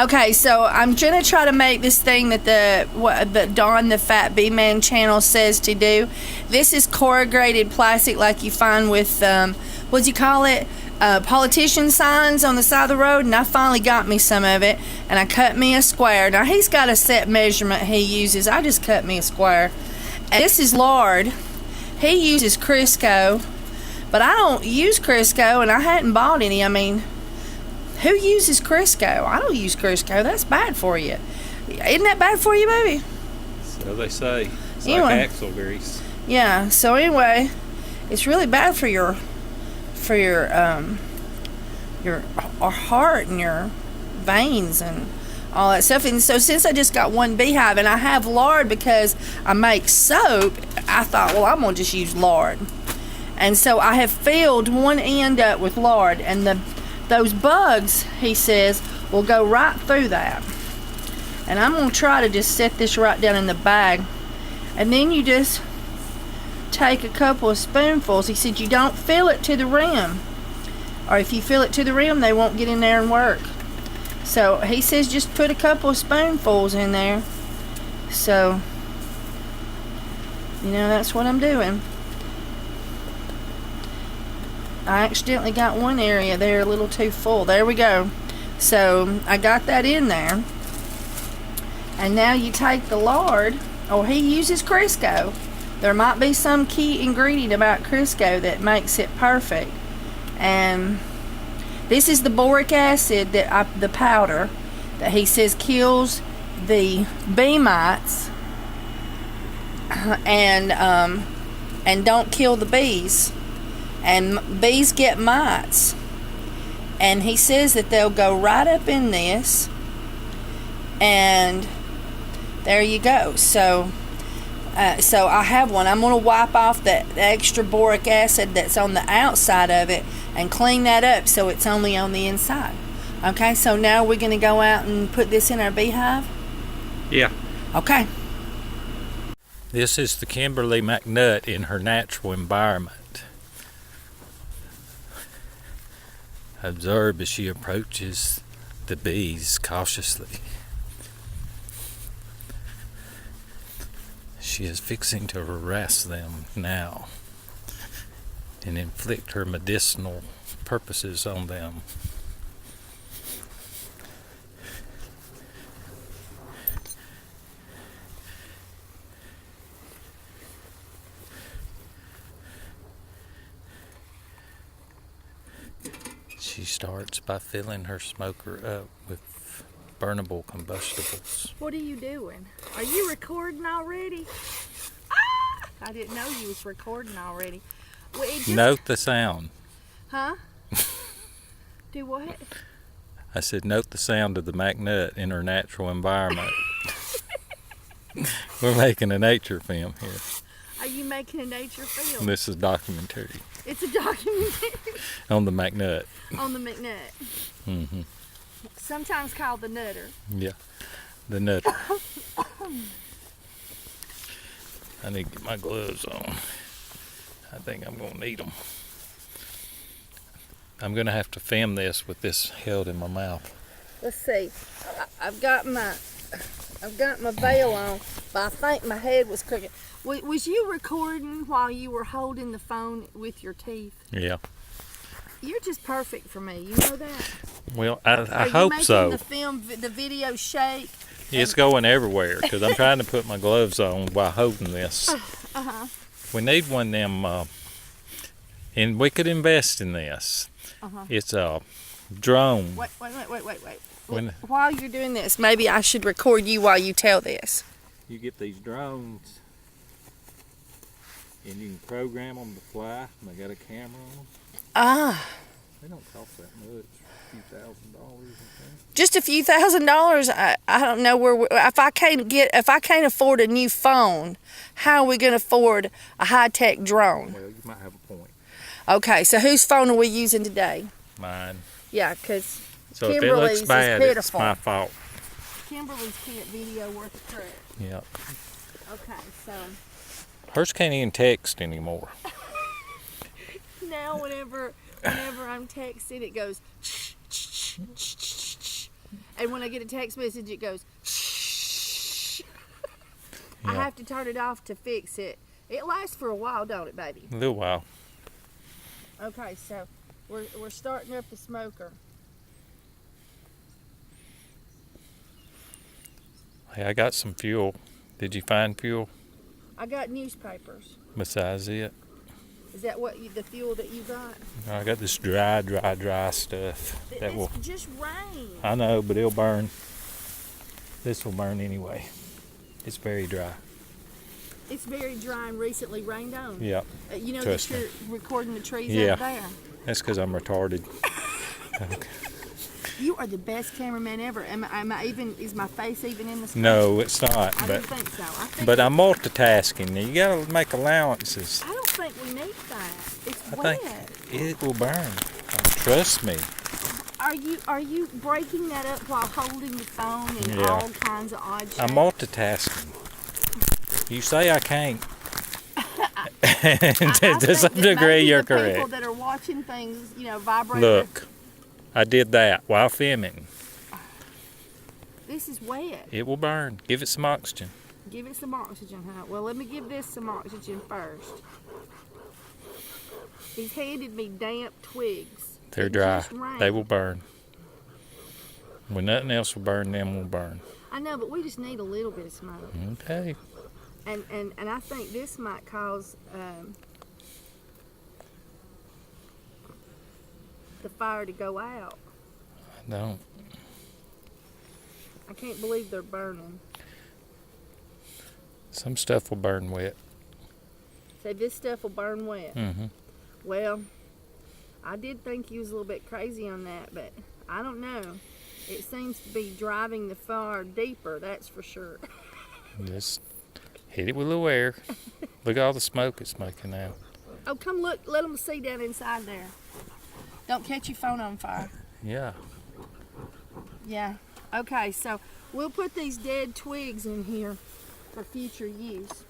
Okay, so I'm gonna try to make this thing that the Dawn the Fat Bee Man channel says to do. This is corrugated plastic like you find with what do you call it? Politician signs on the side of the road, and I finally got me some of it, and I cut me a square. Now he's got a set measurement he uses. I just cut me a square. And this is lard. He uses Crisco, but I don't use Crisco, and I hadn't bought any. I mean, who uses Crisco? I don't use Crisco. That's bad for you. Isn't that bad for you, baby? So they say. It's anyway, like axle grease. Yeah. So anyway, it's really bad for your heart and your veins and all that stuff. And so since I just got one beehive and I have lard because I make soap, I thought, well, I'm gonna just use lard. And so I have filled one end up with lard, and those bugs, he says, will go right through that. And I'm gonna try to just set this right down in the bag, and then you just take a couple of spoonfuls. He said you don't fill it to the rim, or if you fill it to the rim, they won't get in there and work. So he says just put a couple of spoonfuls in there. So, you know, that's what I'm doing. I accidentally got one area there a little too full. There we go. So I got that in there. And now you take the lard. Oh, he uses Crisco. There might be some key ingredient about Crisco that makes it perfect. And this is the boric acid, the powder that he says kills the bee mites and don't kill the bees. And bees get mites, and he says that they'll go right up in this, and there you go. So I have one. I'm going to wipe off the extra boric acid that's on the outside of it and clean that up so it's only on the inside. Okay, so now we're going to go out and put this in our beehive? Yeah. Okay. This is the Kimberly McNutt in her natural environment. Observe as she approaches the bees cautiously. She is fixing to harass them now and inflict her medicinal purposes on them. She starts by filling her smoker up with burnable combustibles. What are you doing? Are you recording already? Ah! I didn't know you was recording already. Well, note the sound. Huh? Do what? I said note the sound of the McNutt in her natural environment. We're making a nature film here. Are you making a nature film? This is documentary. It's a documentary. On the McNutt. On the McNutt. Mm-hmm. Sometimes called the Nutter. Yeah, the Nutter. I need to get my gloves on. I think I'm going to need them. I'm going to have to film this with this held in my mouth. Let's see. I've got my veil on, but I think my head was crooked. Was you recording while you were holding the phone with your teeth? Yeah. You're just perfect for me. You know that? Well, I hope so. Are you making the video shake? It's going everywhere because I'm trying to put my gloves on while holding this. Uh-huh. We need one of them, and we could invest in this. Uh-huh. It's a drone. Wait. While you're doing this, maybe I should record you while you tell this. You get these drones, and you can program them to fly, and they got a camera on them. Ah. They don't cost that much, a few $1,000, I think. Just a few $1,000. I don't know where. If I can't afford a new phone, how are we going to afford a high-tech drone? Well, you might have a point. Okay, so whose phone are we using today? Mine. Yeah, because so Kimberly's if it looks bad, is pitiful. it's my fault. Kimberly's can't video worth a trip. Yep. Okay, so. Hers can't even text anymore. Now whenever I'm texting, it goes And when I get a text message, it goes, shh. Yeah. I have to turn it off to fix it. It lasts for a while, don't it, baby? A little while. Okay, so we're starting up the smoker. Hey, I got some fuel. Did you find fuel I got newspapers. besides it? Is that the fuel that you got? I got this dry stuff. It's just rain. I know, but it'll burn. This will burn anyway. It's very dry. It's very dry and recently rained on. Yep. You know Trust that you're recording the trees Yeah. out there. That's because I'm retarded. Okay. You are the best cameraman ever. Is my face even in the screen? No, it's not. I But don't think so. but I'm multitasking. You gotta make allowances. I don't think we need that. It's I wet. think it will burn. Trust me. Are you breaking that up while holding the phone and Yeah. all kinds of odd shit? I'm multitasking. You say I can't. To some degree, you're People correct. that are watching things, vibrate. Look, I did that while filming. This is wet. It will burn. Give it some oxygen. Give it some oxygen, huh? Well, let me give this some oxygen first. He's handed me damp twigs. They're It dry. just rained. They will burn. When nothing else will burn, them will burn. I know, but we just need a little bit of smoke. Okay. And I think this might cause the fire to go out. I don't. I can't believe they're burning. Some stuff will burn wet. So this stuff will burn wet. Mm-hmm. Well, I did think he was a little bit crazy on that, but I don't know. It seems to be driving the fire deeper, that's for sure. Just hit it with a little air. Look at all the smoke it's making now. Oh, come look. Let them see down inside there. Don't catch your phone on fire. Yeah. Yeah. Okay, so we'll put these dead twigs in here for future use.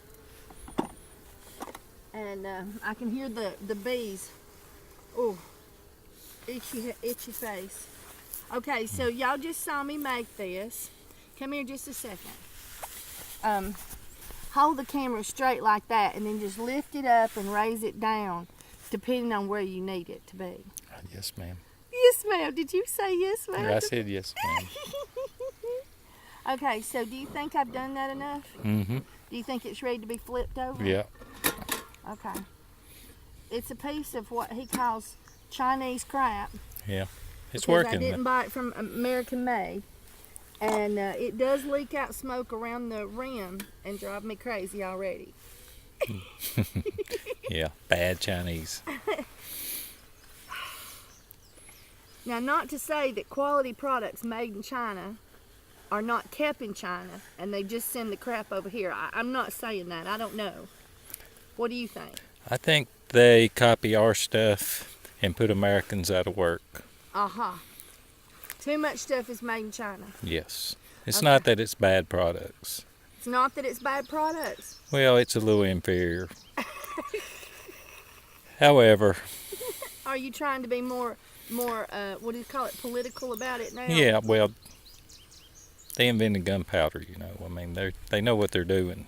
And I can hear the bees. Oh, itchy face. Okay, so y'all just saw me make this. Come here just a second. Hold the camera straight like that and then just lift it up and raise it down depending on where you need it to be. Yes, ma'am. Yes, ma'am. Did you say yes, ma'am? I said yes, ma'am. Okay, so do you think I've done that enough? Mm-hmm. Do you think it's ready to be flipped over? Yeah. Okay. It's a piece of what he calls Chinese crap. Yeah. It's because working. I didn't buy it from American Made. And it does leak out smoke around the rim and drive me crazy already. Yeah. Bad Chinese. Now, not to say that quality products made in China are not kept in China and they just send the crap over here. I'm not saying that. I don't know. What do you think? I think they copy our stuff and put Americans out of work. Aha. Too much stuff is made in China. Yes. It's Okay. not that it's bad products. It's not that it's bad products. Well, it's a little inferior. However, Are you trying to be more what do you call it, political about it now? yeah, well, they invented gunpowder, I mean, they know what they're doing.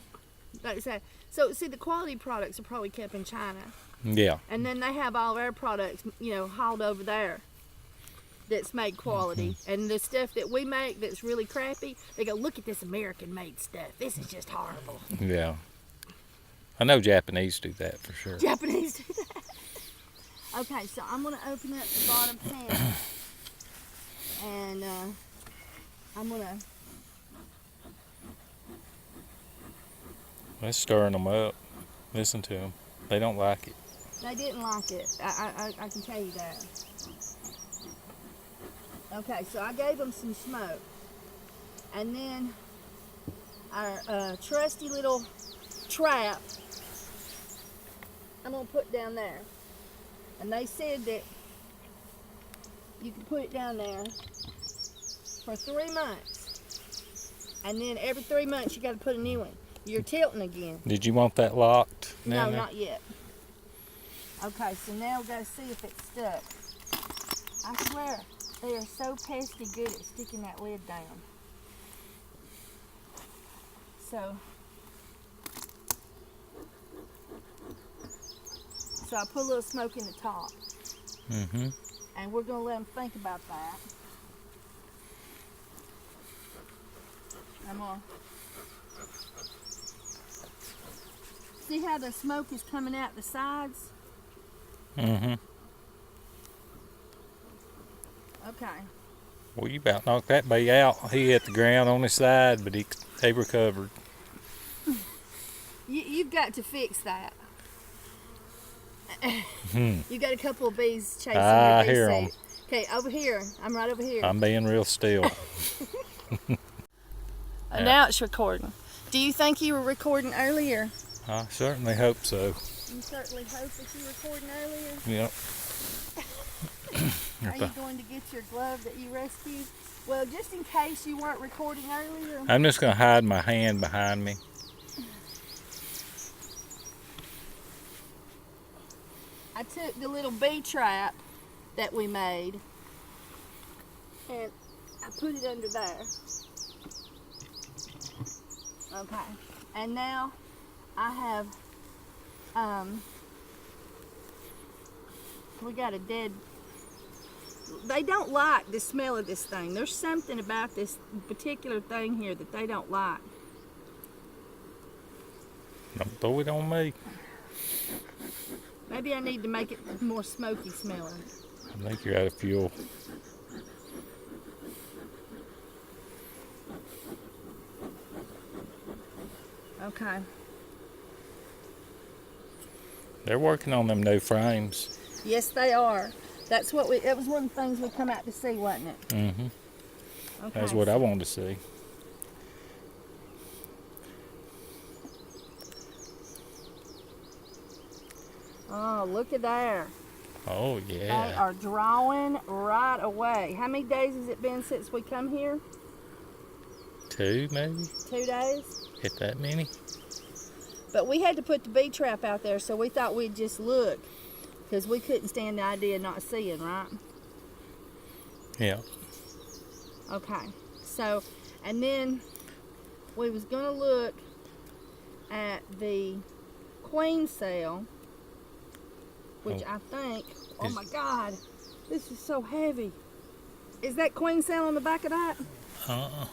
Like I said. So, see, the quality products are probably kept in China. Yeah. And then they have all their products, hauled over there that's made quality. Mm-hmm. And the stuff that we make that's really crappy, they go, look at this American-made stuff. This is just horrible. Yeah. I know Japanese do that for sure. Japanese do that. Okay, so I'm going to open up the bottom pan. And I'm going to... Let's stirring them up. Listen to them. They don't like it. They didn't like it. I can tell you that. Okay, so I gave them some smoke. And then our trusty little trap, I'm going to put down there. And they said that you can put it down there for 3 months. And then every 3 months you got to put a new one. You're tilting again. Did you want that locked? No, down there? not yet. Okay, so now we got to see if it's stuck. I swear, They are so pesky good at sticking that lid down. So I put a little smoke in the top. Mm-hmm. And we're going to let them think about that. I'm going to see how the smoke is coming out the sides? Mm-hmm. Okay. Well, you about knocked that bee out. He hit the ground on his side, but he recovered. You've got to fix that. Hmm. You got a couple of bees chasing I your bee hear 'em. suit. Okay, over here. I'm right over here. I'm being real still. Now it's recording. Do you think you were recording earlier? I certainly hope so. You certainly hope that you were recording earlier. Yep. Are you going to get your glove that you rescued? Well, just in case you weren't recording earlier. I'm just going to hide my hand behind me. I took the little bee trap that we made and I put it under there. Okay. And now I have, we got a dead, they don't like the smell of this thing. There's something about this particular thing here that they don't like. Don't throw it on me. Maybe I need to make it more smoky smelling. I think you're out of fuel. Okay. They're working on them new frames. Yes, they are. That's what it was one of the things we come out to see, wasn't it? Mm-hmm. Okay. That's what I wanted to see. Oh, look at there. Oh, yeah. They are drawing right away. How many days has it been since we come here? 2, maybe? 2 days? Hit that many? But we had to put the bee trap out there, so we thought we'd just look. Because we couldn't stand the idea of not seeing, right? Yeah. Okay. So, and then we was going to look at the queen cell, which I think, oh my God, this is so heavy. Is that queen cell on the back of that? Uh-uh.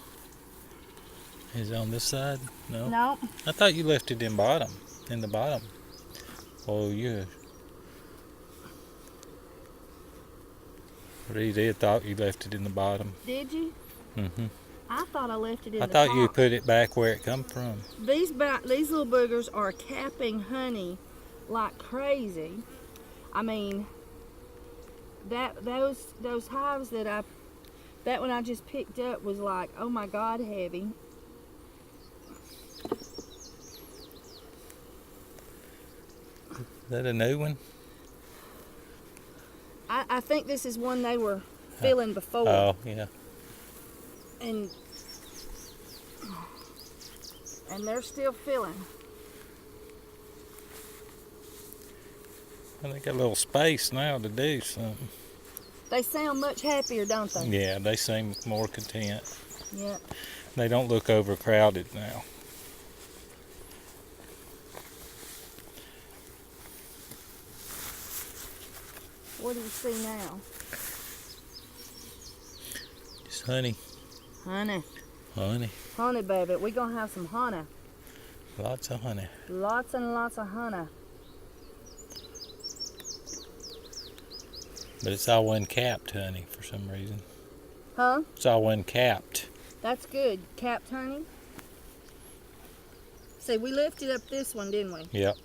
Is it on this side? No. No. I thought you left it in the bottom. Oh, yeah. Really did thought you left it in the bottom. Did you? Mm-hmm. I thought I left it in I the thought top. you put it back where it come from. These little boogers are capping honey like crazy. I mean, those hives that one I just picked up was like, oh my God, heavy. Is that a new one? I think this is one they were filling before. Oh, yeah. And they're still filling. Well, they got a little space now to do something. They sound much happier, don't they? Yeah, they seem more content. Yeah. They don't look overcrowded now. What do you see now? Just honey. Honey. Honey. Honey, baby. We're going to have some honey. Lots of honey. Lots and lots of honey. But it's all uncapped honey for some reason. Huh? It's all uncapped. That's good. Capped honey. See, we lifted up this one, didn't we? Yep.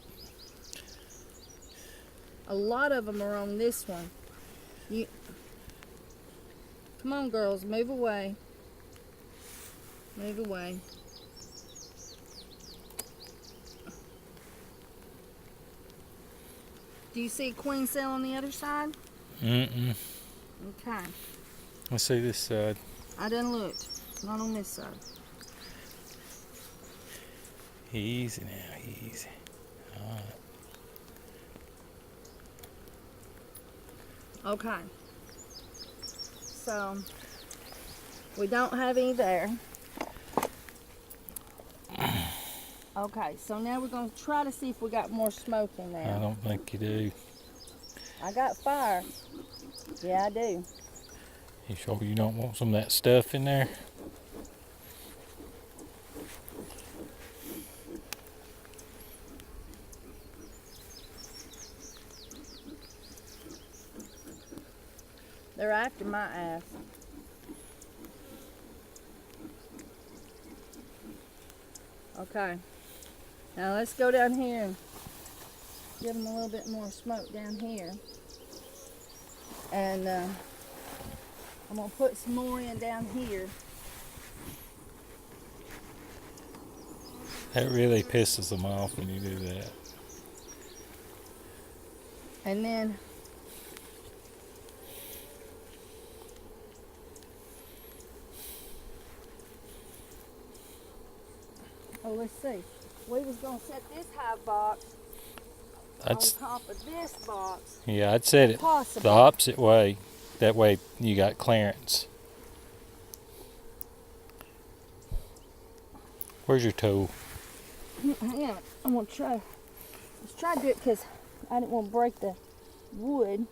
A lot of them are on this one. Come on, girls. Move away. Move away. Do you see a queen cell on the other side? Mm-mm. Okay. Let's see this side. I done looked. Not on this side. Easy now, easy. All right. Okay. so we don't have any there. Okay, so now we're going to try to see if we got more smoke in there. I don't think you do. I got fire. Yeah, I do. You sure you don't want some of that stuff in there? They're after my ass. Okay. Now let's go down here and give them a little bit more smoke down here. And I'm going to put some more in down here. That really pisses them off when you do that. And then let's see. We was going to set this hive box on top of this box. Yeah, I'd set it Possibly. the opposite way. That way you got clearance. Where's your tool? Hang on. I'm going to try. Let's try to do it because I didn't want to break the wood.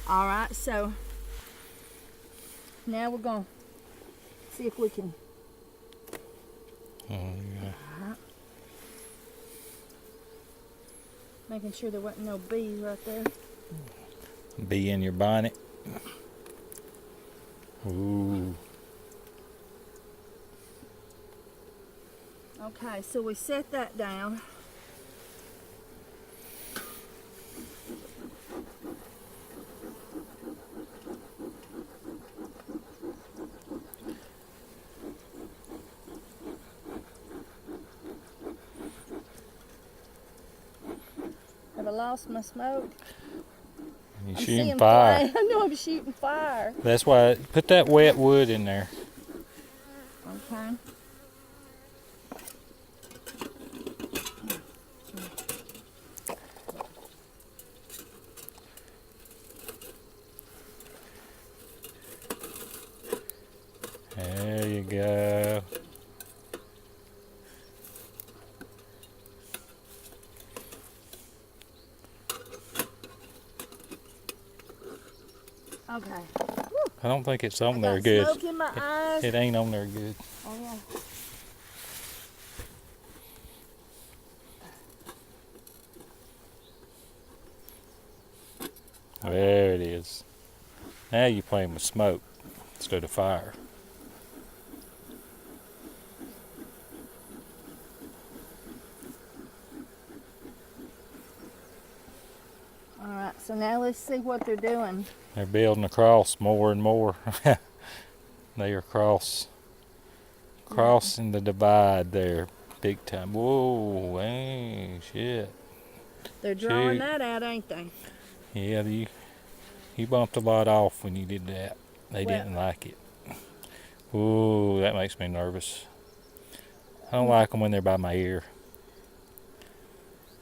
All right, so now we're going to see if we can. Oh, yeah. Making sure there wasn't no bee right there. Bee in your bonnet. Ooh. Okay, so we set that down. Have I lost my smoke? You're I'm shooting seeing fire. I know I'm shooting fire. That's why, put that wet wood in there. Okay. There you go. Okay. I don't think it's on I there got good. smoke in my eyes. It ain't on there good. Oh yeah. There it is. Now you're playing with smoke instead of fire. All right. So now let's see what they're doing. They're building across more and more. They are crossing the divide there big time. Whoa, hey, shit. They're drawing Shoot. that out, ain't they? Yeah, you bumped a lot off when you did that. They Well- didn't like it. Ooh, that makes me nervous. I don't like them when they're by my ear.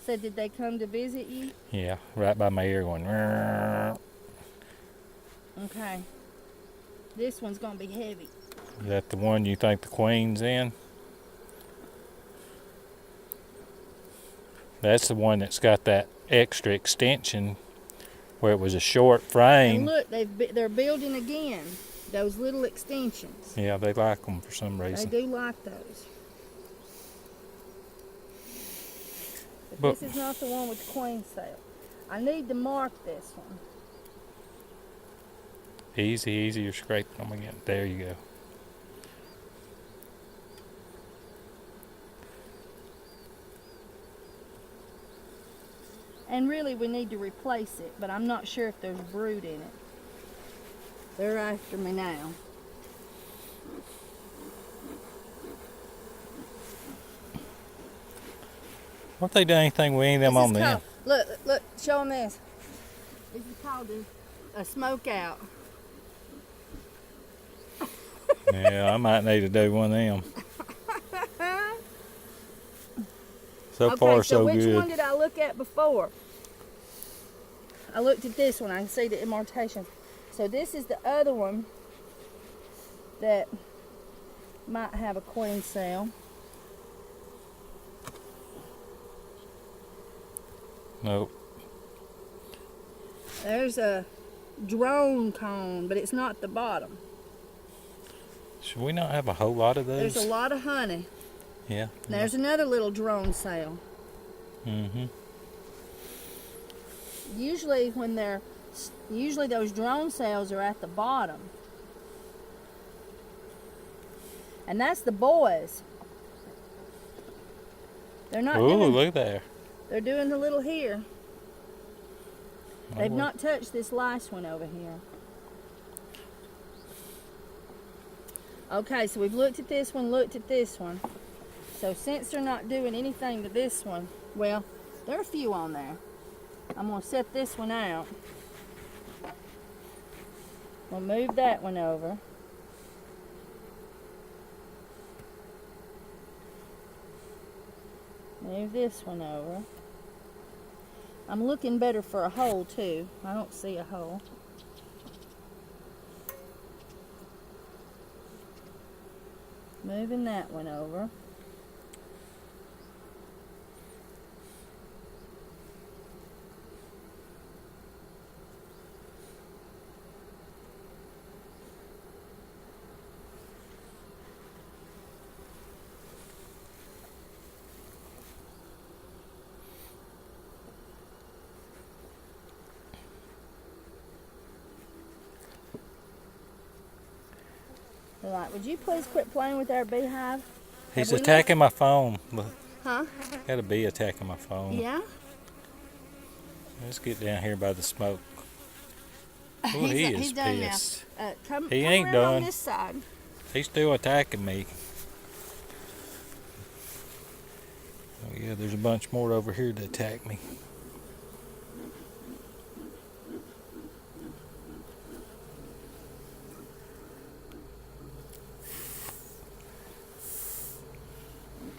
So did they come to visit you? Yeah, right by my ear going. "Rrrr." Okay. This one's gonna be heavy. Is that the one you think the queen's in? That's the one that's got that extra extension where it was a short And frame. look, they're building again. Those little extensions. Yeah, they like them for some They reason. do like those. But- This is not the one with the queen cell. I need to mark this one. Easy, you're scraping them again. There you go. And really, we need to replace it, but I'm not sure if there's brood in it. They're after me now. What if they do anything with any of them This on is them? called- Look, show them this. This is called a smoke out. Yeah, I might need to do one of them. So far, so which good. one did I look at before? I looked at this one. I can see the imitation. So this is the other one that might have a queen cell. Nope. There's a drone cone, but it's not the bottom. Should we not have a whole lot of those? There's a lot of honey. Yeah. There's another little drone cell. Mm-hmm. Usually those drone cells are at the bottom. And that's the boys. They're not Ooh, doing, look there. they're doing the little here. They've Oh, not touched this last one over here. Okay, so we've looked at this one, looked at this one. So since they're not doing anything to this one, well, there are a few on there. I'm going to set this one out. We'll move that one over. Move this one over. I'm looking better for a hole too. I don't see a hole. Moving that one over. They're like, would you please quit playing with our beehive? he's attacking my phone. Look, Huh? got a bee attacking my phone. Yeah? Let's get down here by the smoke. Oh, he is he's done pissed. now. Come He come ain't around done. on this side. He's still attacking me. Oh yeah, there's a bunch more over here to attack me.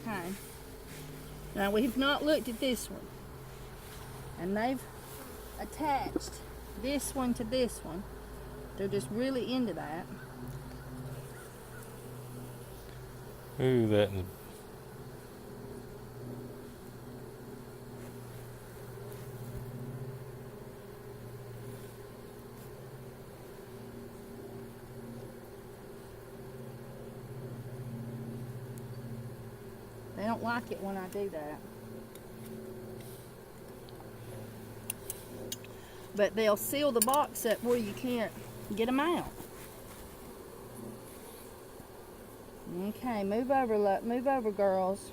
Okay. Now we've not looked at this one. And they've attached this one to this one. They're just really into that. Ooh, that. They don't like it when I do that. But they'll seal the box up where you can't get them out. Okay, move over, girls.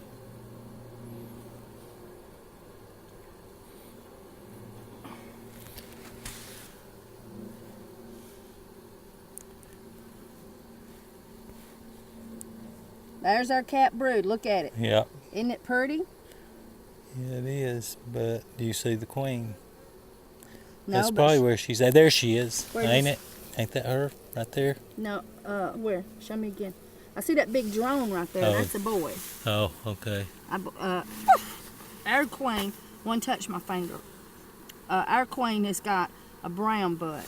There's our cat brood. Look at it. Yeah. Isn't it pretty? Yeah, it is. But do you see the queen? No, That's but probably where she's at. There she is. Where Ain't is- it? Ain't that her right there? No, where? Show me again. I see that big drone right there. Oh. That's a boy. Oh, okay. Our queen, one touch my finger. Our queen has got a brown butt.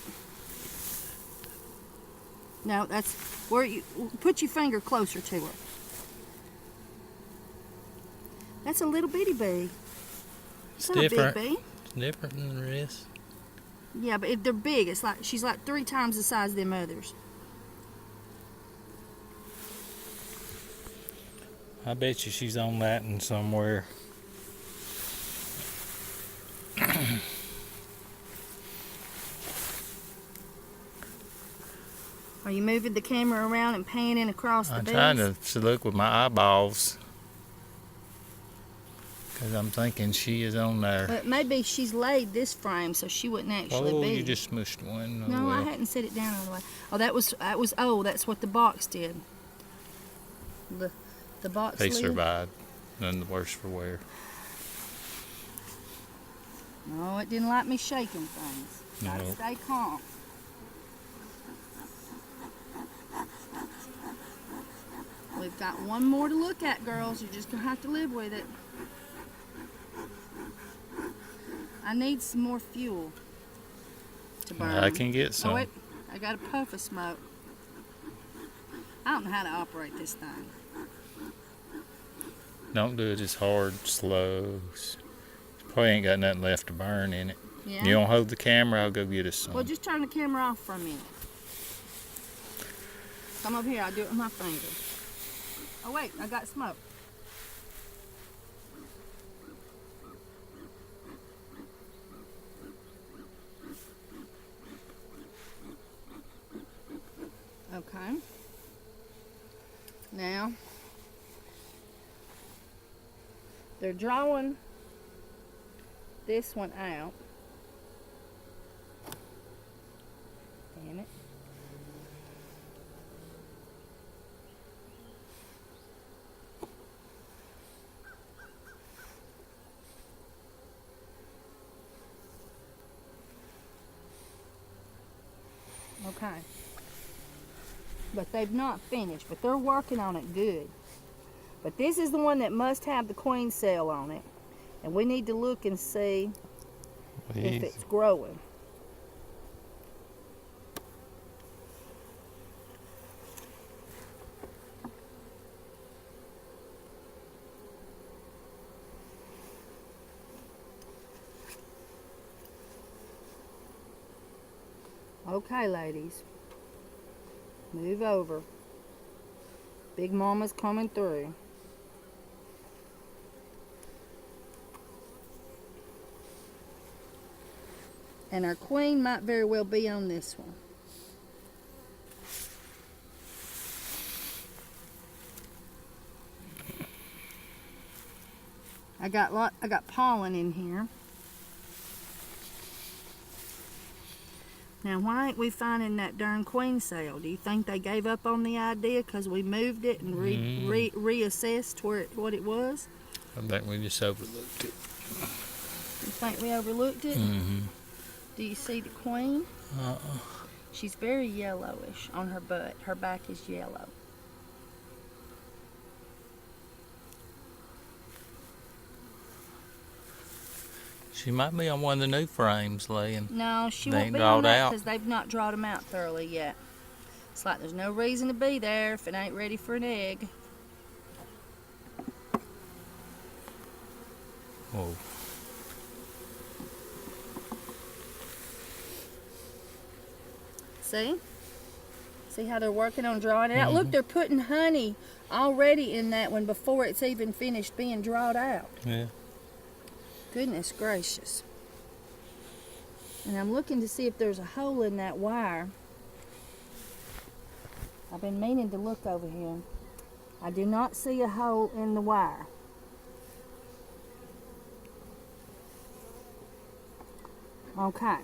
No, that's where you put your finger closer to her. That's a little bitty bee. It's not different. a big bee. It's different than the rest. Yeah, but if they're big, it's like she's like 3 times the size of them others. I bet you she's on that one somewhere. Are you moving the camera around and panning across the I'm bees? trying to look with my eyeballs. Because I'm thinking she is on there. But maybe she's laid this frame, so she wouldn't actually Oh, be. you just smushed one. Oh, No, I well. hadn't set it down all the way. Oh, that was oh, that's what the box did. The box They lid. survived. None the worse for wear. No, it didn't like me shaking things. Gotta No. stay calm. We've got one more to look at, girls. You're just gonna have to live with it. I need some more fuel to burn. I can get some. Oh wait, I got a puff of smoke. I don't know how to operate this thing. Don't do it as hard, slow. Probably ain't got nothing left to burn in it. Yeah. You don't hold the camera, I'll go get us some. Well, just turn the camera off for a minute. Come over here, I'll do it with my finger. Oh wait, I got smoke. Okay. Now, they're drawing this one out. Damn it. Okay. But they've not finished, but they're working on it good. But this is the one that must have the queen cell on it. And we need to look and see if it's growing. Okay, ladies. Move over. Big Mama's coming through. And our queen might very well be on this one. I got pollen in here. Now, why ain't we finding that darn queen cell? Do you think they gave up on the idea because we moved it and reassessed what it was? I think we just overlooked it. You think we overlooked it? Mm-hmm. Do you see the queen? Uh-uh. She's very yellowish on her butt. Her back is yellow. She might be on one of the new frames laying. No, she They won't ain't be on drawed that out. because they've not drawn them out thoroughly yet. It's like there's no reason to be there if it ain't ready for an egg. Whoa. See? See how they're working on drawing it out? Look, they're putting honey already in that one before it's even finished being drawn out. Yeah. Goodness gracious. And I'm looking to see if there's a hole in that wire. I've been meaning to look over here. I do not see a hole in the wire. Okay.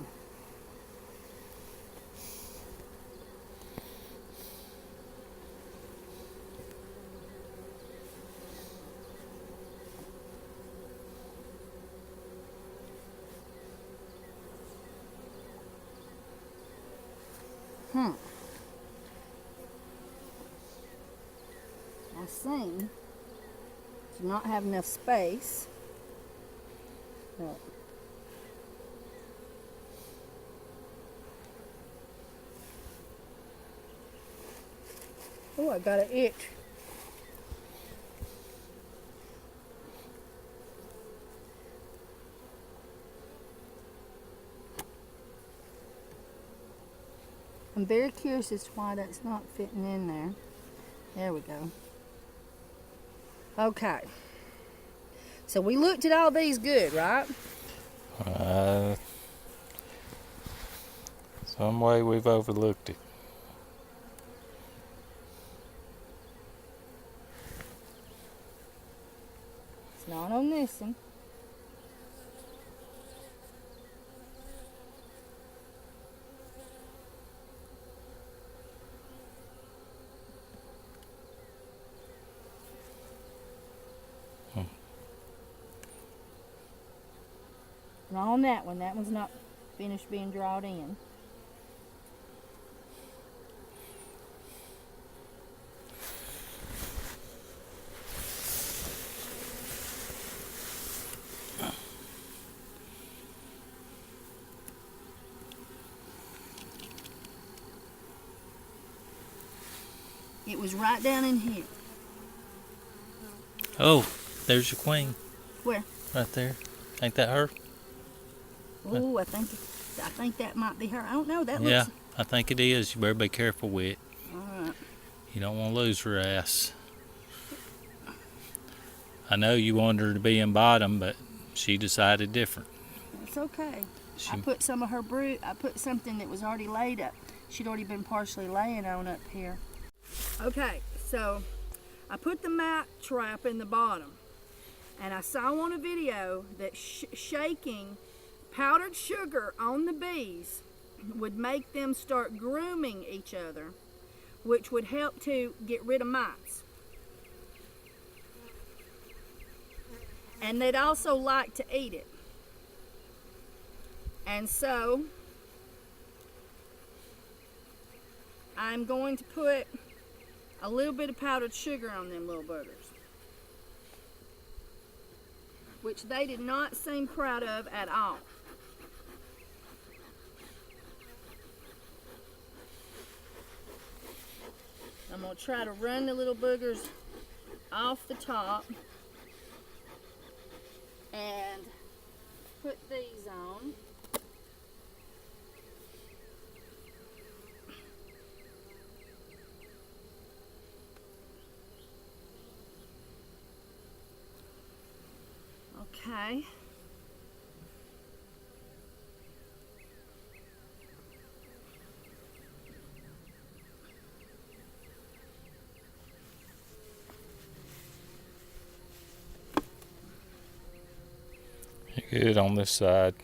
I seem to not have enough space. Look. Oh, I got an itch. I'm very curious as to why that's not fitting in there. There we go. Okay. So we looked at all these good, right? Some way we've overlooked it. It's not on this one. Not on that one. That one's not finished being drawn in. It was right down in here. Oh, there's your queen. Where? Right there. Ain't that her? Oh, I think that might be her. I don't know. That Yeah, looks. I think it is. You better be careful with it. All right. You don't want to lose her ass. I know you wanted her to be in bottom, but she decided different. It's okay. I put some of her brood. I put something that was already laid up. She'd already been partially laying on up here. Okay, so I put the mite trap in the bottom, and I saw on a video that shaking powdered sugar on the bees would make them start grooming each other, which would help to get rid of mites. And they'd also like to eat it. And so I'm going to put a little bit of powdered sugar on them little buggers, which they did not seem proud of at all. I'm going to try to run the little boogers off the top and put these on. Okay. You're good on this side.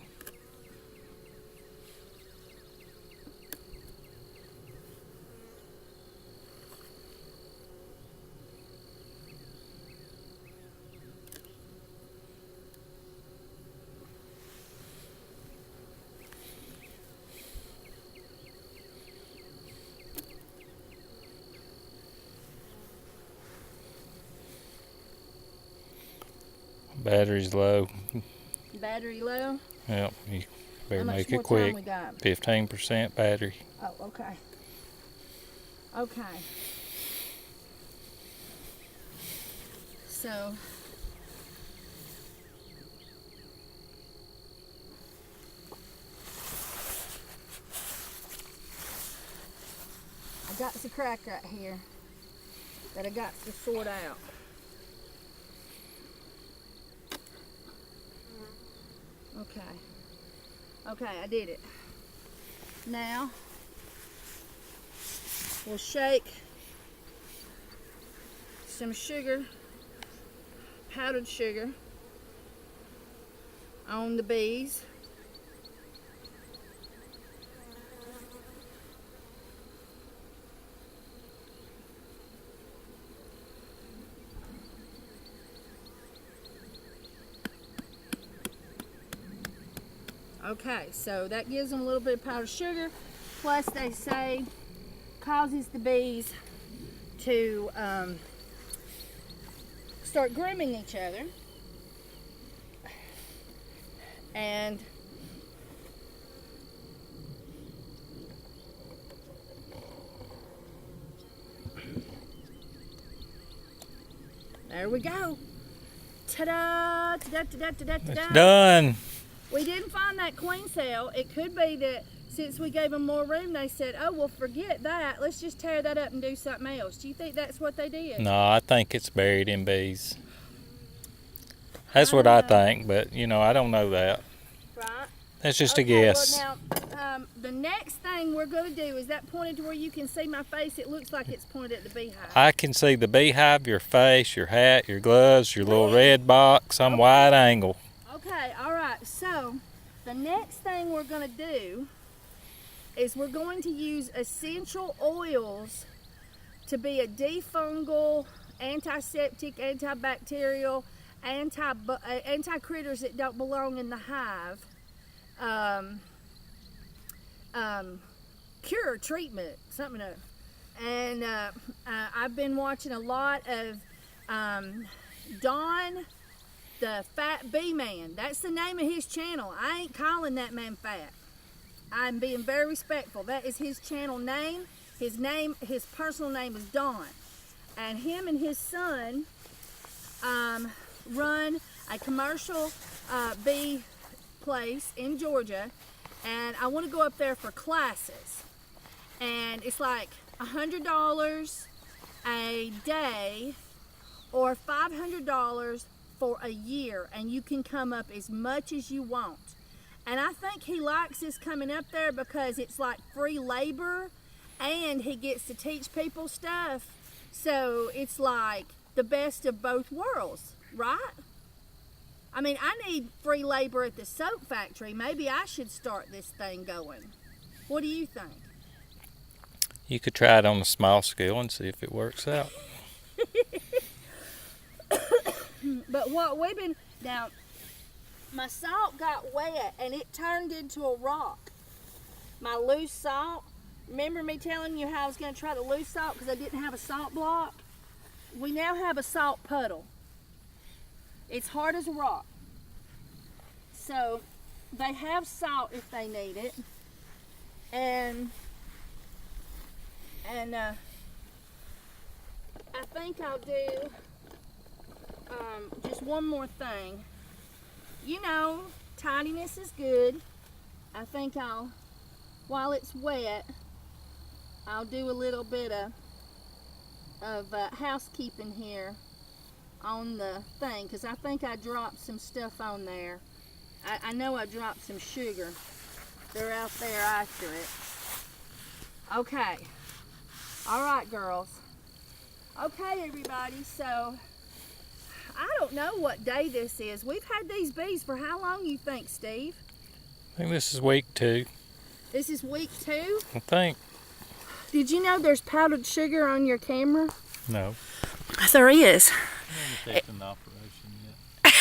Battery's low. Battery low? Yep, you better How much make more it quick. time we got? 15% battery. Oh, okay. Okay. So I got the crack right here that I got to sort out. Okay, I did it. Now we'll shake some sugar, powdered sugar, on the bees. Okay, so that gives them a little bit of powdered sugar, plus they say causes the bees to start grooming each other. And there we go. Ta-da! Ta-da, ta-da, ta-da, ta-da. It's done. We didn't find that queen cell. It could be that since we gave them more room, they said, oh, well, forget that. Let's just tear that up and do something else. Do you think that's what they did? No, I think it's buried in bees. That's what I think, but, you know, I don't know that. Right. That's just a guess. Well, now, the next thing we're going to do, is that pointed to where you can see my face? It looks like it's pointed at the beehive. I can see the beehive, your face, your hat, your gloves, your little red box. I'm wide angle. Okay, all right. So the next thing we're going to do is we're going to use essential oils to be a defungal, antiseptic, antibacterial, anti-critters that don't belong in the hive, cure, treatment, something of. And I've been watching a lot of Don, the Fat Bee Man. That's the name of his channel. I ain't calling that man fat. I'm being very respectful. That is his channel name. His personal name is Don, and him and his son run a commercial bee place in Georgia, and I want to go up there for classes, and it's like $100 a day or $500 for a year, and you can come up as much as you want. And I think he likes this coming up there because it's like free labor and he gets to teach people stuff. So it's like the best of both worlds, right? I mean, I need free labor at the soap factory. Maybe I should start this thing going. What do you think? You could try it on a small scale and see if it works out. But what we've been, now, my salt got wet and it turned into a rock. My loose salt, remember me telling you how I was going to try the loose salt because I didn't have a salt block? We now have a salt puddle. It's hard as a rock. So they have salt if they need it. And I think I'll do just one more thing. You know, tidiness is good. I think while it's wet, I'll do a little bit of housekeeping here on the thing, because I think I dropped some stuff on there. I know I dropped some sugar. They're out there after it. Okay. All right, girls. Okay, everybody, so I don't know what day this is. We've had these bees for how long, you think, Steve? I think this is week 2. This is week 2? I think. Did you know there's powdered sugar on your camera? No. There is. I haven't taken the operation yet.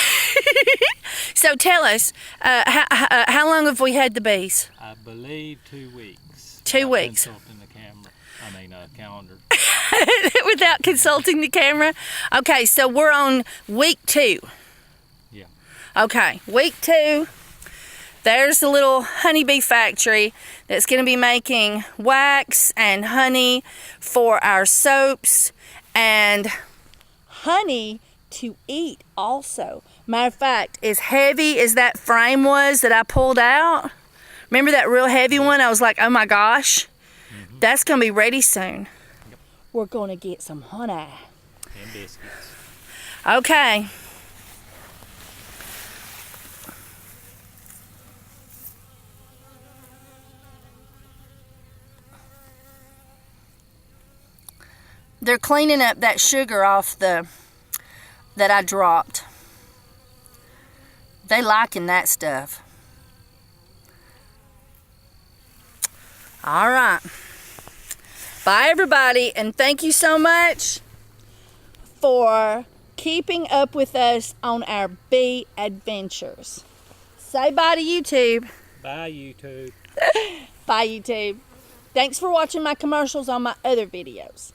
So tell us, how long have we had the bees? I believe 2 weeks. 2 weeks. Consulting the camera. I mean, calendar. Without consulting the camera? Okay, so we're on week 2. Yeah. Okay, week 2. There's the little honeybee factory that's going to be making wax and honey for our soaps and honey to eat also. Matter of fact, as heavy as that frame was that I pulled out, remember that real heavy one? I was like, oh my gosh, that's going to be ready soon. Yep. We're going to get some honey. And biscuits. Okay. They're cleaning up that sugar off that I dropped. They liking that stuff. All right. Bye, everybody, and thank you so much for keeping up with us on our bee adventures. Say bye to YouTube. Bye, YouTube. Bye, YouTube. Thanks for watching my commercials on my other videos.